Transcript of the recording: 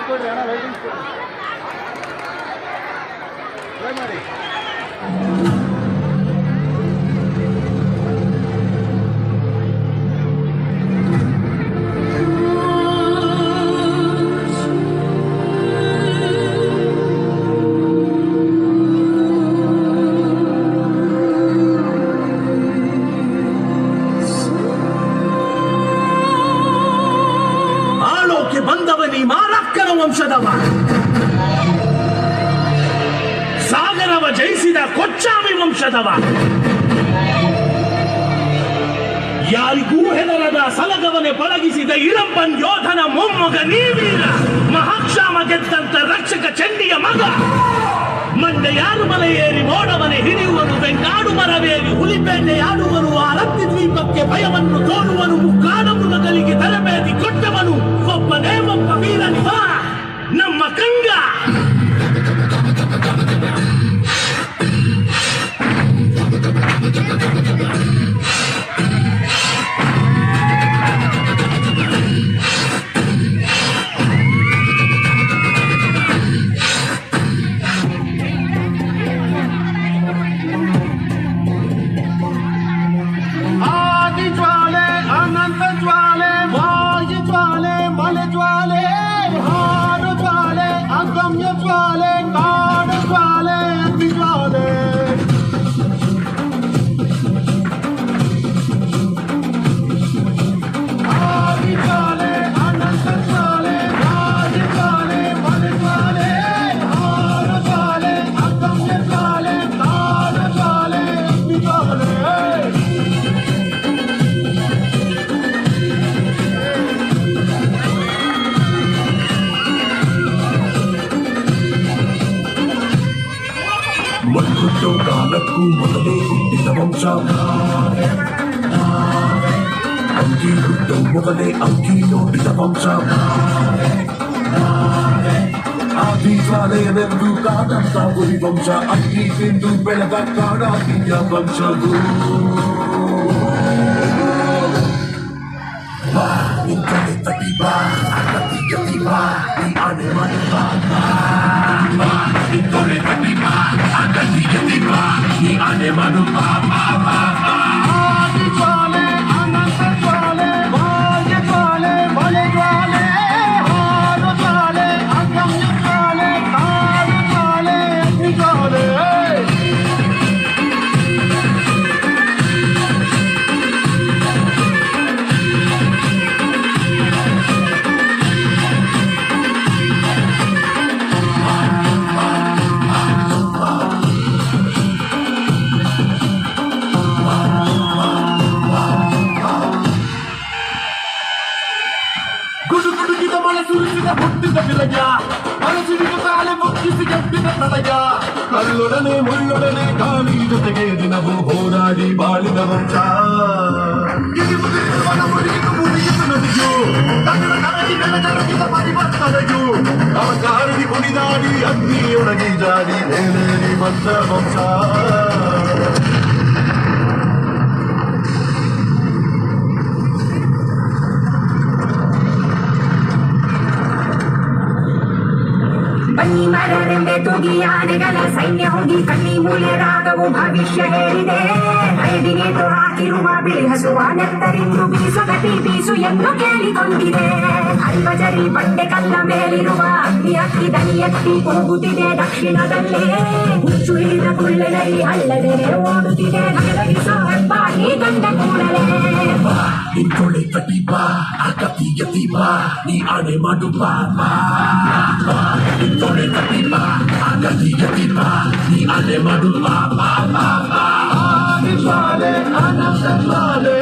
ಕೊಡ್ರಿ ಅಣ್ಣ lighting try ಮಾಡಿ. ಬಂದವನಿ ಮಾರಕ್ಕನ ವಂಶದವ, ಸಾಗರವ ಜಯಿಸಿದ ಕೊಚ್ಚಾಮಿ ವಂಶದವ, ಯಾರಿಗೂ ಹೆದರದ ಸಲಗವನೆ ಪಳಗಿಸಿದ ಇಳಂಬನ್ ಯೋಧನ ಮೊಮ್ಮಗ ನೀವೀರ, ಮಹಾಕ್ಷಾಮ ಗೆದ್ದಂತ ರಕ್ಷಕ ಚಂಡಿಯ ಮಗ. ಮಂಡೆಯಾರು ಮಲೆ ಏರಿ ಮೋಡವನೆ ಹಿಡಿಯುವನು, ಬೆಂಗಾಡು ಮರವೇರಿ ಹುಲಿಪೇಟೆಯಾಡುವನು, ಆಲತ್ತಿ ದ್ವೀಪಕ್ಕೆ ಭಯವನ್ನು ತೋರುವನು, ಮುಕ್ಕಾಡ ಮೃಗಗಳಿಗೆ ತರಬೇತಿ ಕೊಟ್ಟವನು ಒಬ್ಬನೇ ಒಬ್ಬ ವೀರನಿವ ನಮ್ಮ ಕಂಗ. ಮಕ್ಕಳು ಕಾಲಕ್ಕೂ ಮೊದಲೇ ಹುಟ್ಟಿದ ವಂಶ, ಅಂಗಿ ಹುಟ್ಟು ಮೊದಲೇ ಅಂಗಿ ನೋಡಿದ ವಂಶ, ಆದಿಜ್ವಾಲೆಯನೆಂದು ಕಾದಂತ ಗುರಿ ವಂಶ, ಅಂಗಿ ತಿಂದು ಬೆಳೆದ ಕಾಡಾಗಿಯ ವಂಶವು. ನಿಂತನೆ ತಟಿ ಬಾ, ಅಗತಿಯತಿ ಬಾ, ಈ ಆನೆ ಮನೆ ಬಾ, ನಿಂತನೆ ತಟಿ ಬಾ, ಅಗತಿಯತಿ ಬಾ, ಈ ಆನೆ ಮನು ಬಾ, ಬಾ, ಬಾ, ಬಾ. ಜ್ವಾಲೆ ಅನಂತ ಜ್ವಾಲೆ ಭಾಗ್ಯ ಜ್ವಾಲೆ ಮಳೆ ಜ್ವಾಲೆ ಹಾಡು ಜ್ವಾಲೆ ಅಗಮ್ಯ ಜ್ವಾಲೆ ಕಾಡು ಜ್ವಾಲೆ ಅಗ್ನಿ ಜ್ವಾಲೆ. ಗುಡುಗುಡುಗಿದ ಮಳೆ ಸುರಿಸಿದ ಹುಟ್ಟಿದ ವಿಲಯ, ಮನಸ್ಸಿನ ತಾಳೆ ಮುಚ್ಚಿಸಿ ಗೆದ್ದಿದ ಪ್ರಳಯ, ಕಲ್ಲೊಡನೆ ಮುಳ್ಳೊಡನೆ ಗಾಳಿ ಜೊತೆಗೆ ದಿನವೂ ಹೋರಾಡಿ ಬಾಳಿದ ವಂಶ. ಅವಕಾರಿ ಕುಣಿದಾಡಿ ಅಗ್ನಿಯೊಳಗಿ ಜಾಡಿ ಮೇಲೇರಿ ಬಂದ ವಂಶ. ಬನ್ನಿ ಮರರೆಂಬೆ ತೂಗಿ ಆನೆಗಳ ಸೈನ್ಯ ಹೋಗಿ ಕಣ್ಣಿ ಮೂಲೆ ರಾಗವು ಭವಿಷ್ಯ ಹೇಳಿದೆ. ಐದಿನೇಟು ಹಾಕಿರುವ ಬಿಳಿ ಹಸುವ ನೆತ್ತರಿಂದು ಬೀಸು ಗತಿ ಬೀಸು ಎಂದು ಕೇಳಿಕೊಂಡಿದೆ. ಅಲ್ಬಜರಿ ಬಂಡೆ ಕಲ್ಲ ಮೇಲಿರುವ ಅಗ್ನಿ ಅಕ್ಕಿ ದನಿ ಎತ್ತಿ ಕೂಗುತ್ತಿದೆ ದಕ್ಷಿಣದಲ್ಲೇ. ಹುಚ್ಚು ಹಿಡಿದ ಕುಳ್ಳೆನರಿ ಅಲ್ಲದೆ ಓಡುತ್ತಿದೆ ನಗಲಗಿಸೋ ಹೆಬ್ಬಾಗಿ ಗಂಡ ಕೂಡಲೇ. ನಿಂತೊಳೆ ತಟಿ ಬಾ, ಅಗತಿಯತಿ ಬಾ, ನೀ ಆನೆ ಮಾಡು ಬಾ, ಬಾ, ಬಾ. ನಿಂತೊಳೆ ತಟಿ ಬಾ, ಅಗತಿಯತಿ ಬಾ, ನೀ ಆನೆ ಮಾಡು ಬಾ, ಬಾ, ಬಾ, ಬಾ. ಜ್ವಾಲೆ ಅನಂತ ಜ್ವಾಲೆ